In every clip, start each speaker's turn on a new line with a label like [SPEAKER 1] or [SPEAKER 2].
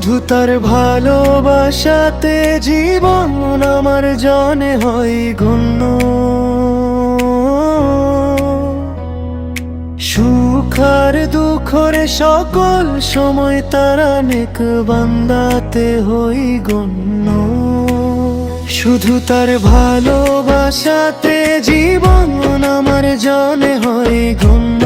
[SPEAKER 1] শুধু তার ভালোবাসাতে জীবন আমার জানে হয় গণ্য। সুখ আর দুঃখরে সকল সময় তারা নেক বান্দাতে হই গণ্য। শুধু তার ভালোবাসাতে জীবন আমার জানে হয় গণ্য।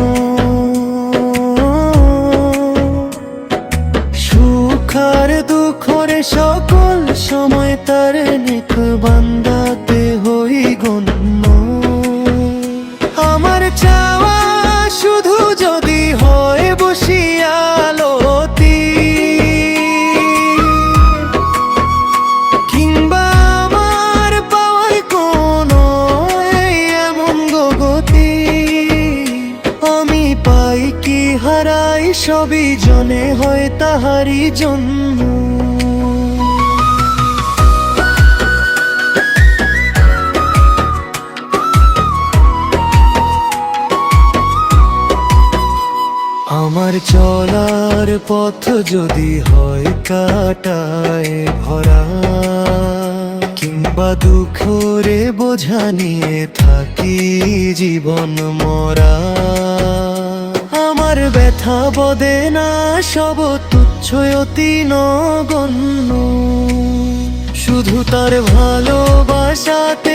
[SPEAKER 1] সুখ আর দুঃখরে সকল সময় তার নেক বান্দাতে হই গণ্য। আমার চাওয়া শুধু যদি হয় বসিয়ালতি, কিংবা আমার পাওয়ায় কোনো এমন গতি, আমি পাই কি হারাই সবই জনে হয় তাহারি জন্য। আমার চলার পথ যদি হয় কাটায় ভরা, কিংবা দুঃখরে বোঝা নিয়ে থাকি জীবন মরা, আমার ব্যথা বদে না সব তুচ্ছ অতি নগণ্য। শুধু তার ভালোবাসাতে